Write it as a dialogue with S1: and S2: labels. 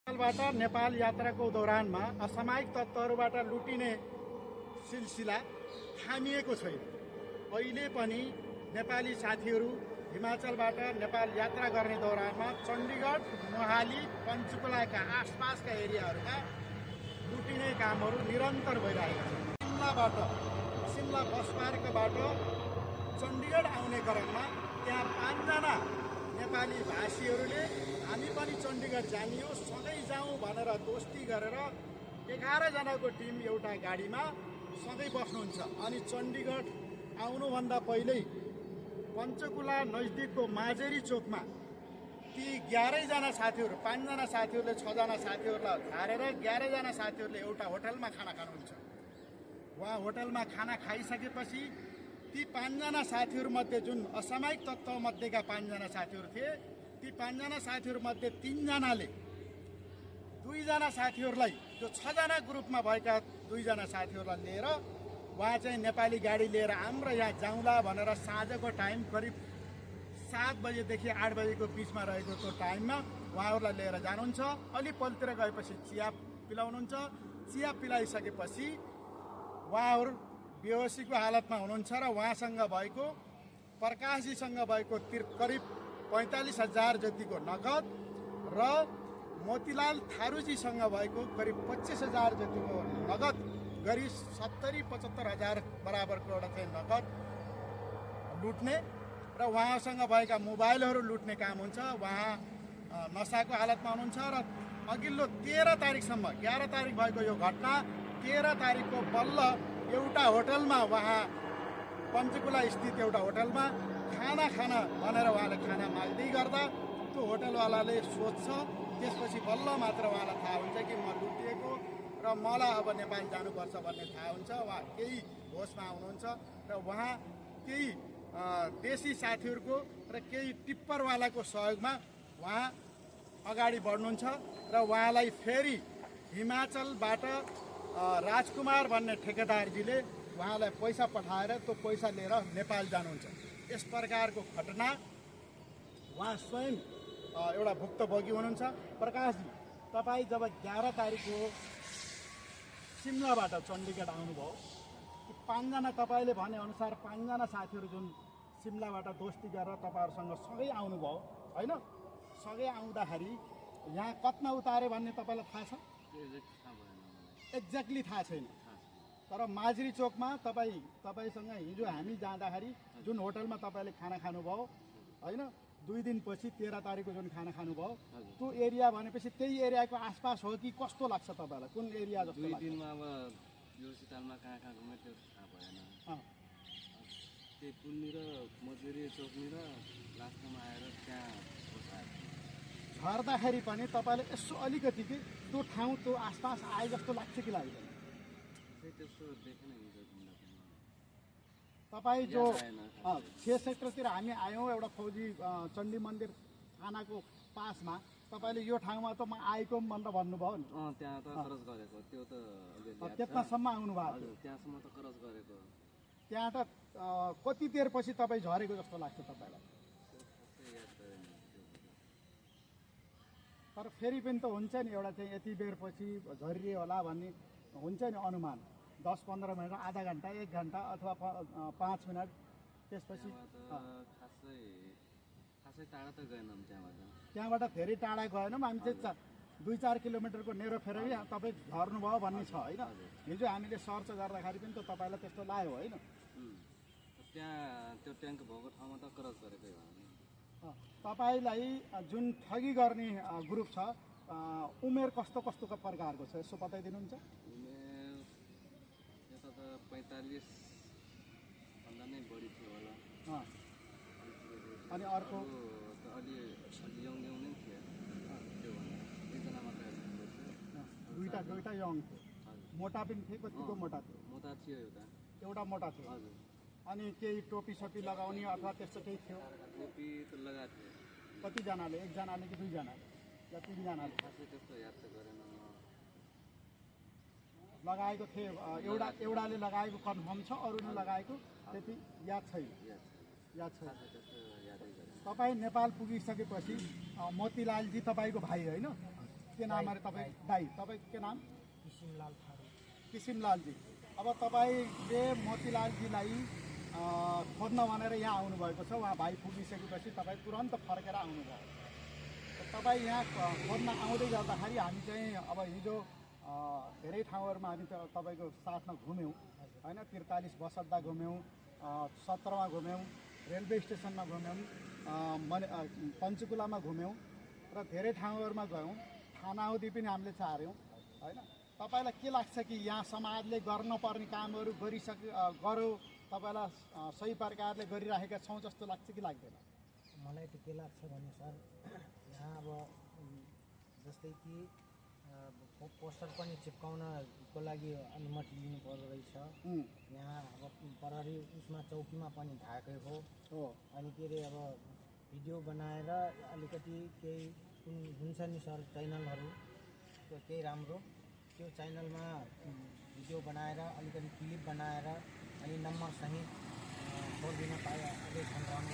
S1: नेपालबाट नेपाल यात्राको दौरानमा असामयिक तत्त्वहरूबाट लुटिने सिलसिला थामिएको छैन। अहिले पनि नेपाली साथीहरू हिमाचलबाट नेपाल यात्रा गर्ने दौरानमा चण्डीगढ, मोहाली, पञ्चकुलाका आसपासका एरियाहरूमा लुटिने कामहरू निरन्तर भइरहेका छन्। सिमला बस पार्कबाट चण्डीगढ आउने क्रममा त्यहाँ 5 जना नेपाली भाषीहरूले हामी पनि चण्डीगढ जाने हो, सँगै जाउँ भनेर दोस्ती गरेर 11 जनाको टिम एउटा गाडीमा सँगै बस्नुहुन्छ। अनि चण्डीगढ आउनुभन्दा पहिल्यै पञ्चकुला नजिकको माझेरी चोकमा ती 11 जना साथीहरू, 5 जना साथीहरूले 6 जना साथीहरूलाई झारेर 11 जना साथीहरूले एउटा होटलमा खाना खानुहुन्छ। उहाँ होटलमा खाना खाइसकेपछि ती 5 जना साथीहरूमध्ये जुन असामयिक तत्त्वमध्येका 5 जना साथीहरू थिए, ती 5 जना साथीहरूमध्ये 3 जनाले 2 जना साथीहरूलाई, जो 6 जना ग्रुपमा भएका 2 जना साथीहरूलाई लिएर उहाँ चाहिँ नेपाली गाडी लिएर हाम्रो यहाँ जाउँला भनेर साँझको टाइम करिब 7 बजेदेखि 8 बजेको बिचमा रहेको त्यो टाइममा उहाँहरूलाई लिएर जानुहुन्छ। अलि पल्तिर गएपछि चिया पिलाउनुहुन्छ। चिया पिलाइसकेपछि उहाँहरू बेहोसीको हालतमा हुनुहुन्छ र उहाँसँग भएको प्रकाशजीसँग भएको करिब 45,000 जतिको नगद र मोतीलाल थारूजीसँग भएको करिब 25,000 जतिको नगद गरी 70-75 हजार बराबरको एउटा चाहिँ नगद लुट्ने र उहाँसँग भएका मोबाइलहरू लुट्ने काम हुन्छ। उहाँ नसाको हालतमा हुनुहुन्छ र अघिल्लो 13 तारिकसम्म, 11 तारिक भएको यो घटना 13 तारिकको बल्ल एउटा होटलमा, उहाँ पञ्चकुला स्थित एउटा होटलमा खाना खान भनेर उहाँले खाना माग्दै गर्दा त्यो होटलवालाले सोध्छ। त्यसपछि बल्ल मात्र उहाँलाई थाहा हुन्छ कि म लुटिएको र मलाई अब नेपाल जानुपर्छ भन्ने थाहा हुन्छ। उहाँ केही होसमा हुनुहुन्छ र उहाँ केही देशी साथीहरूको र केही टिप्परवालाको सहयोगमा उहाँ अगाडि बढ्नुहुन्छ र उहाँलाई फेरि हिमाचलबाट राजकुमार भन्ने ठेकेदारजीले उहाँलाई पैसा पठाएर त्यो पैसा लिएर नेपाल जानुहुन्छ। यस प्रकारको घटना उहाँ स्वयं एउटा भुक्तभोगी हुनुहुन्छ। प्रकाशजी, तपाईँ जब 11 तारिक हो सिमलाबाट चण्डीगढ आउनुभयो, 5 जना तपाईँले भनेअनुसार 5 जना साथीहरू जुन सिमलाबाट दोस्ती गरेर तपाईँहरूसँग सँगै आउनुभयो होइन, सँगै आउँदाखेरि यहाँ कतना उतारे भन्ने तपाईँलाई थाहा छ? एक्ज्याक्टली थाहा छैन, तर माझरी चोकमा तपाईँसँग हिजो हामी जाँदाखेरि जुन होटलमा तपाईँले खाना खानुभयो होइन, 2 दिनपछि 13 तारिकको जुन खाना खानुभयो त्यो एरिया भनेपछि त्यही एरियाको आसपास हो कि कस्तो लाग्छ तपाईँलाई? कुन एरिया जस्तो लाग्छ?
S2: 2 दिनमा अब यो सितालमा कहाँ घुमेँ त्यो थाहा भएन। त्यही पुलनी र मजुरी चोकनी र लास्टमा आएर त्यहाँ बसाएको।
S1: झर्दाखेरि पनि तपाईँले यसो अलिकति कि त्यो ठाउँ त्यो आसपास आए जस्तो लाग्छ कि लाग्दैन?
S2: त्यस्तो देखेन हिजो घुम्दा पनि।
S1: तपाईँ जो 6 सेक्टरतिर हामी आयौँ एउटा फौजी चण्डी मन्दिर थानाको पासमा, तपाईँले यो ठाउँमा त म आएको भनेर भन्नुभयो नि?
S2: त्यहाँ त क्रस गरेको त्यो त
S1: त्यतासम्म आउनु भएको थियो?
S2: त्यहाँसम्म त क्रस गरेको।
S1: त्यहाँ त कति बेरपछि तपाईँ झरेको जस्तो लाग्छ तपाईँलाई? तर फेरि पनि त हुन्छ नि एउटा चाहिँ यति बेरपछि झरिए होला भन्ने हुन्छ नि अनुमान। 10-15 मिनट, आधा घन्टा, 1 घन्टा अथवा 5 मिनट त्यसपछि।
S2: खासै टाढा त गएनौँ
S1: त्यहाँबाट धेरै टाढा गएनौँ हामी चाहिँ 2-4 किलोमिटरको नेरो फेरि तपाईँ झर्नुभयो भन्ने छ होइन। हिजो हामीले सर्च गर्दाखेरि पनि त तपाईँलाई त्यस्तो लाग्यो होइन?
S2: त्यहाँ त्यो ट्याङ्क भएको ठाउँमा त क्रस गरेकै हो हामी।
S1: तपाईँलाई जुन ठगी गर्ने ग्रुप छ, उमेर कस्तो कस्तो प्रकारको छ यसो बताइदिनुहुन्छ?
S2: उमेर यता त 45 भन्दा नै बढी थियो होला।
S1: अनि अर्को
S2: अलि यङ नै थियो त्योभन्दा 1 जना मात्रै थियो।
S1: दुईटा यङ थियो। मोटा पनि थिए? कतिको मोटा थियो?
S2: मोटा थियो
S1: एउटा मोटा थियो।
S2: हजुर।
S1: अनि केही टोपी लगाउने अथवा त्यस्तो केही थियो?
S2: टोपी त लगाएको थियो।
S1: कतिजनाले? 1 जनाले कि 2 जनाले या 3 जनाले?
S2: खासै त्यस्तो याद त गरेन।
S1: लगाएको थिए एउटाले लगाएको कन्फर्म छ, अरूले लगाएको त्यति याद छैन? याद छैन। तपाईँ नेपाल पुगिसकेपछि मोतीलालजी तपाईँको भाइ होइन? के नाम अरे तपाईँ दाई तपाईँको के नाम?
S3: किसिमलाल थारू।
S1: किसिमलालजी, अब तपाईँले मोतीलालजीलाई खोज्न भनेर यहाँ आउनुभएको छ। उहाँ भाइ पुगिसकेपछि तपाईँ तुरन्त फर्केर आउनुभयो। तपाईँ यहाँ खोज्न आउँदै गर्दाखेरि हामी चाहिँ अब हिजो धेरै ठाउँहरूमा हामी तपाईँको साथमा घुम्यौँ होइन। 43 बस अड्डा घुम्यौँ, 17मा घुम्यौँ, रेलवे स्टेसनमा घुम्यौँ, पञ्चकुलामा घुम्यौँ र धेरै ठाउँहरूमा गयौँ। थानाउदी पनि हामीले चार्यौँ होइन। तपाईँलाई के लाग्छ कि यहाँ समाजले गर्नुपर्ने कामहरू गऱ्यो, तपाईँलाई सही प्रकारले गरिराखेका छौँ जस्तो लाग्छ कि लाग्दैन?
S3: मलाई त के लाग्छ भने सर, यहाँ अब जस्तै कि पोस्टर पनि चिप्काउनको लागि अनुमति लिनु पर्दो रहेछ। यहाँ अब प्रहरी उसमा चौकीमा पनि ढाके हो। अनि के अरे अब भिडियो बनाएर अलिकति केही हुन्छ नि सर च्यानलहरू, त्यो केही राम्रो त्यो च्यानलमा भिडियो बनाएर अलिकति क्लिप बनाएर अनि नम्बर सहित छोडिदिन पाए अझै झन् राम्रो